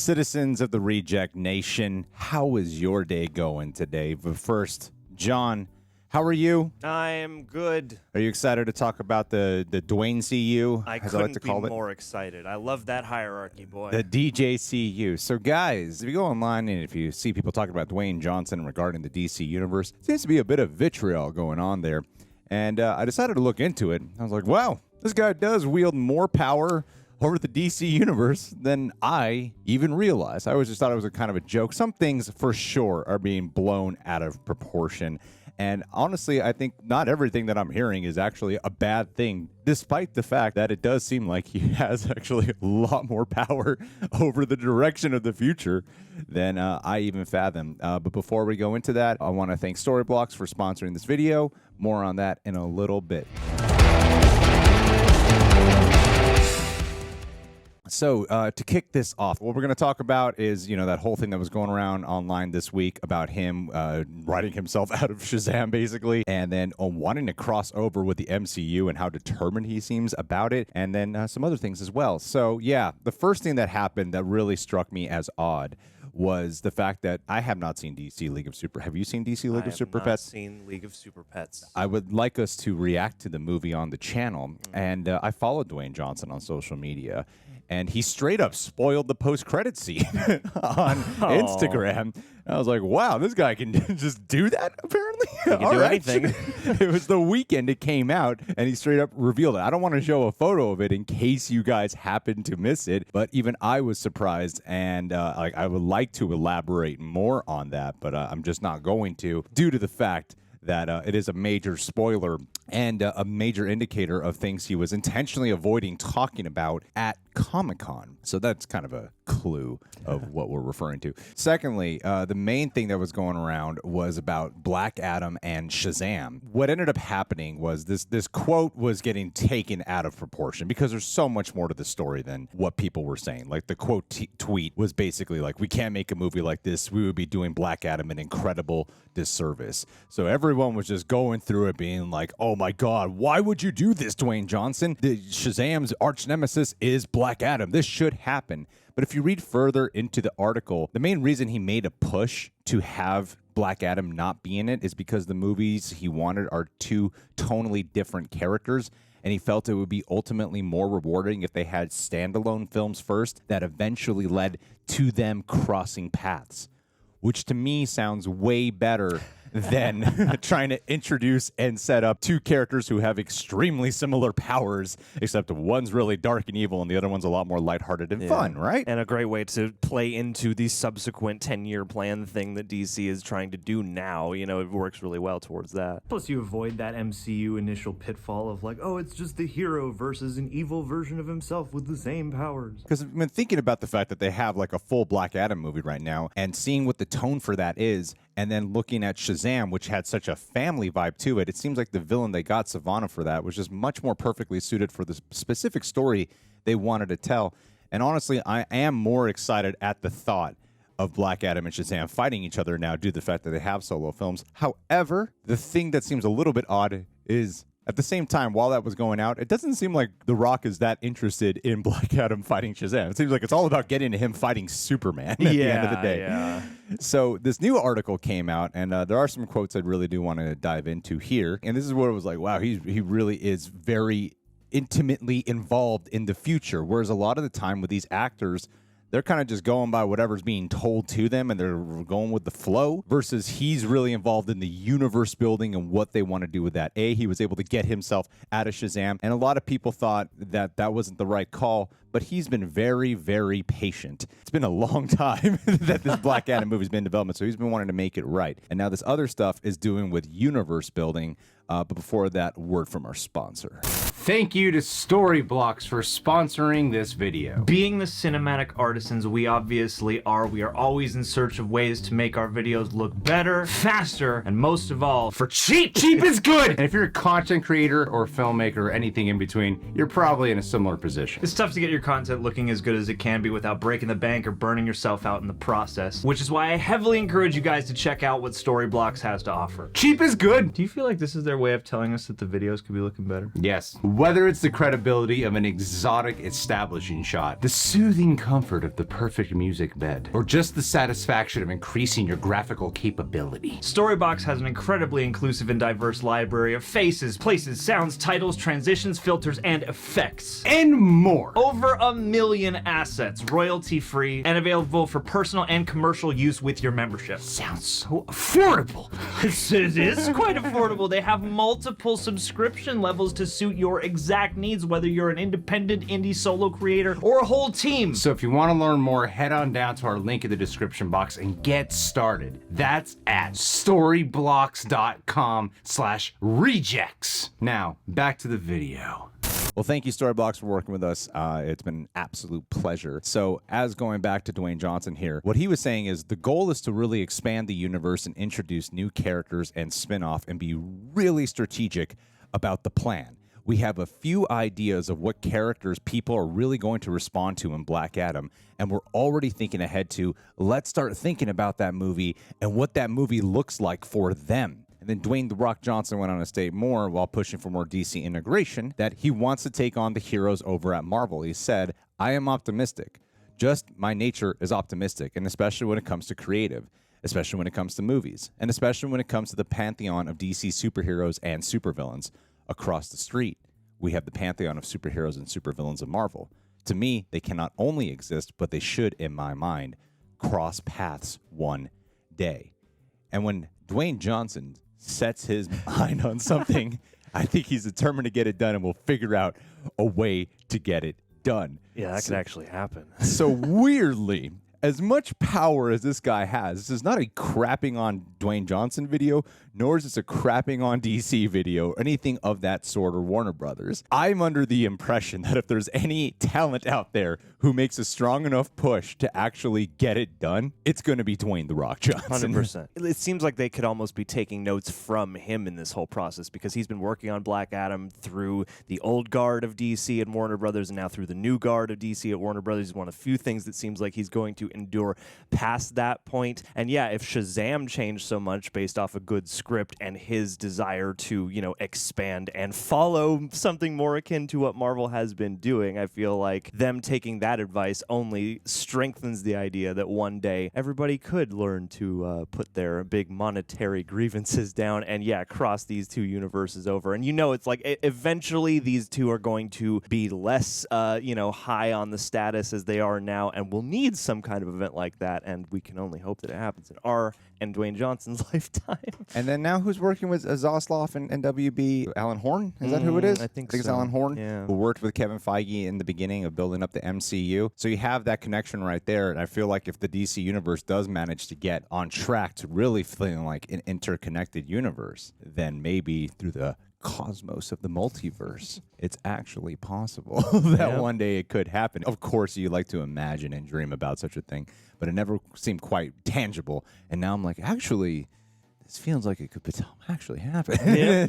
Citizens of the Reject Nation, how is your day going today? But first, John, how are you? I am good. Are you excited to talk about the Dwayne CU? I as couldn't I like to call be it? more excited. I love that hierarchy, boy. The DJCU. So, guys, if you go online and if you see people talking about Dwayne Johnson regarding the DC universe, seems to be a bit of vitriol going on there. And I decided to look into it. I was like, wow, this guy does wield more power over the DC universe than I even realized. I always just thought it was a kind of a joke. Some things, for sure, are being blown out of proportion. And honestly, I think not everything that I'm hearing is actually a bad thing, despite the fact that it does seem like he has actually a lot more power over the direction of the future than I even fathom. But before we go into that, I want to thank Storyblocks for sponsoring this video. More on that in a little bit. So to kick this off, what we're going to talk about is, that whole thing that was going around online this week about him writing himself out of Shazam, basically, and then wanting to cross over with the MCU and how determined he seems about it, and then some other things as well. So, yeah, the first thing that happened that really struck me as odd was the fact that I have not seen DC League of Super. Have you seen DC League of Super Pets? I have not seen League of Super Pets. I would like us to react to the movie on the channel, and I followed Dwayne Johnson on social media, and he straight up spoiled the post-credit scene on Instagram. I was like, wow, this guy can just do that, apparently? He can do anything. It was the weekend it came out, and he straight up revealed it. I don't want to show a photo of it in case you guys happen to miss it, but even I was surprised, and I would like to elaborate more on that, but I'm just not going to, due to the fact that it is a major spoiler and a major indicator of things he was intentionally avoiding talking about at Comic-Con. So that's kind of a clue of what we're referring to. Secondly, the main thing that was going around was about Black Adam and Shazam. What ended up happening was this quote was getting taken out of proportion because there's so much more to the story than what people were saying. Like the quote tweet was basically like, we can't make a movie like this. We would be doing Black Adam an incredible disservice. So everyone was just going through it being like, oh my God, why would you do this, Dwayne Johnson? Shazam's arch nemesis is Black Adam. This should happen. But if you read further into the article, the main reason he made a push to have Black Adam not be in it is because the movies he wanted are two tonally different characters, and he felt it would be ultimately more rewarding if they had standalone films first that eventually led to them crossing paths, which to me sounds way better than trying to introduce and set up two characters who have extremely similar powers, except one's really dark and evil and the other one's a lot more lighthearted and fun, right? And a great way to play into the subsequent 10-year plan thing that DC is trying to do now. It works really well towards that. Plus, you avoid that MCU initial pitfall of like, oh, it's just the hero versus an evil version of himself with the same powers. Because I've been thinking about the fact that they have like a full Black Adam movie right now and seeing what the tone for that is, and then looking at Shazam, which had such a family vibe to it, it seems like the villain they got, Savannah, for that was just much more perfectly suited for the specific story they wanted to tell. And honestly, I am more excited at the thought of Black Adam and Shazam fighting each other now due to the fact that they have solo films. However, the thing that seems a little bit odd is, at the same time, while that was going out, it doesn't seem like The Rock is that interested in Black Adam fighting Shazam. It seems like it's all about getting to him fighting Superman at the end of the day. Yeah. So this new article came out, and there are some quotes I really do want to dive into here. And this is what it was like, wow, he really is very intimately involved in the future. Whereas a lot of the time with these actors, they're kind of just going by whatever's being told to them and they're going with the flow, versus he's really involved in the universe building and what they want to do with that. He was able to get himself out of Shazam, and a lot of people thought that that wasn't the right call, but he's been very, very patient. It's been a long time that this Black Adam movie's been in development, so he's been wanting to make it right. And now this other stuff is doing with universe building, but before that, word from our sponsor. Thank you to Storyblocks for sponsoring this video. Being the cinematic artisans we obviously are, we are always in search of ways to make our videos look better, faster, and most of all, for cheap. Cheap is good! And if you're a content creator or filmmaker or anything in between, you're probably in a similar position. It's tough to get your content looking as good as it can be without breaking the bank or burning yourself out in the process, which is why I heavily encourage you guys to check out what Storyblocks has to offer. Cheap is good! Do you feel like this is their way of telling us that the videos could be looking better? Yes. Whether it's the credibility of an exotic establishing shot, the soothing comfort of the perfect music bed, or just the satisfaction of increasing your graphical capability, Storybox has an incredibly inclusive and diverse library of faces, places, sounds, titles, transitions, filters, and effects. and more. Over 1 million assets, royalty-free, and available for personal and commercial use with your membership. Sounds so affordable. It is quite affordable. They have multiple subscription levels to suit your exact needs, whether you're an independent indie solo creator or a whole team. So if you want to learn more, head on down to our link in the description box and get started. That's at storyblocks.com/rejects. Now, back to the video. Well, thank you, Storyblocks, for working with us. It's been an absolute pleasure. So, as going back to Dwayne Johnson here, what he was saying is the goal is to really expand the universe and introduce new characters and spin-off and be really strategic about the plan. We have a few ideas of what characters people are really going to respond to in Black Adam, and we're already thinking ahead to let's start thinking about that movie and what that movie looks like for them. And then Dwayne "The Rock" Johnson went on to state more while pushing for more DC integration that he wants to take on the heroes over at Marvel. He said, "I am optimistic. Just my nature is optimistic, and especially when it comes to creative, especially when it comes to movies, and especially when it comes to the pantheon of DC superheroes and supervillains. Across the street, we have the pantheon of superheroes and supervillains of Marvel. To me, they cannot only exist, but they should, in my mind, cross paths one day." And when Dwayne Johnson sets his mind on something, I think he's determined to get it done, and we'll figure out a way to get it done. Yeah, that could actually happen. So weirdly, as much power as this guy has, this is not a crapping on Dwayne Johnson video, nor is this a crapping on DC video, or anything of that sort, or Warner Brothers. I'm under the impression that if there's any talent out there who makes a strong enough push to actually get it done, it's going to be Dwayne "The Rock" Johnson. 100%. It seems like they could almost be taking notes from him in this whole process because he's been working on Black Adam through the old guard of DC at Warner Brothers and now through the new guard of DC at Warner Brothers. Is one of the few things that seems like he's going to endure past that point. And yeah, if Shazam changed so much based off a good script and his desire to, you know, expand and follow something more akin to what Marvel has been doing, I feel like them taking that advice only strengthens the idea that one day everybody could learn to put their big monetary grievances down and, yeah, cross these two universes over. And, you know, it's like eventually these two are going to be less, you know, high on the status as they are now, and we'll need some kind of event like that, and we can only hope that it happens in our and Dwayne Johnson's lifetime. And then now who's working with Zasloff and WB? Alan Horn? Is that who it is? I think it's so. Alan Horn, Yeah. who worked with Kevin Feige in the beginning of building up the MCU. So you have that connection right there. And I feel like if the DC universe does manage to get on track to really feeling like an interconnected universe, then maybe through the cosmos of the multiverse, it's actually possible that one day it could happen. Of course, you like to imagine and dream about such a thing, but it never seemed quite tangible. And now I'm like, actually, this feels like it could actually happen. Yeah.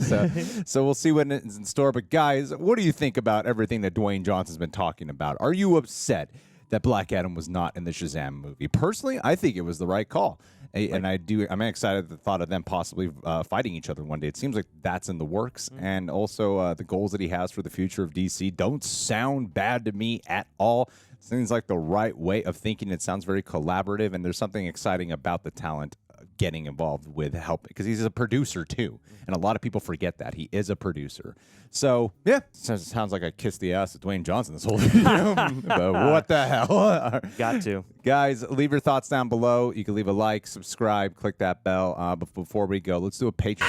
so we'll see what is in store. But guys, what do you think about everything that Dwayne Johnson's been talking about? Are you upset that Black Adam was not in the Shazam movie? Personally, I think it was the right call. And I'm excited at the thought of them possibly fighting each other one day. It seems like that's in the works. And also the goals that he has for the future of DC don't sound bad to me at all. It seems like the right way of thinking. It sounds very collaborative, and there's something exciting about the talent getting involved with help, because he's a producer too, and a lot of people forget that he is a producer. So yeah, sounds like I kissed the ass of Dwayne Johnson this whole video. But what the hell? Got to. Guys, leave your thoughts down below. You can leave a like, subscribe, click that bell. But before we go, let's do a Patreon.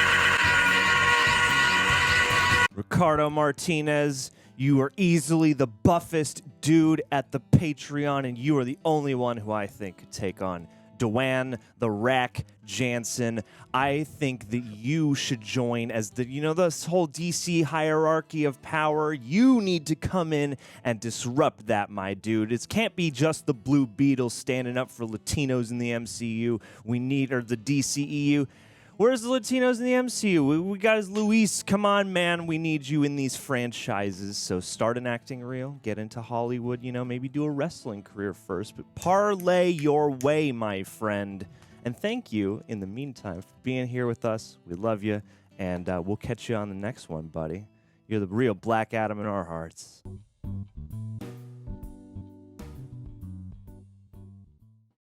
Ricardo Martinez, you are easily the buffest dude at the Patreon, and you are the only one who I think could take on Dwayne "The Rock" Johnson. I think that you should join as this whole DC hierarchy of power. You need to come in and disrupt that, my dude. It can't be just the Blue Beetle standing up for Latinos in the MCU. Or the DCEU. Where's the Latinos in the MCU? We got Luis. Come on, man. We need you in these franchises. So start an acting reel. Get into Hollywood. Maybe do a wrestling career first. But parlay your way, my friend. And thank you, in the meantime, for being here with us. We love you. And we'll catch you on the next one, buddy. You're the real Black Adam in our hearts.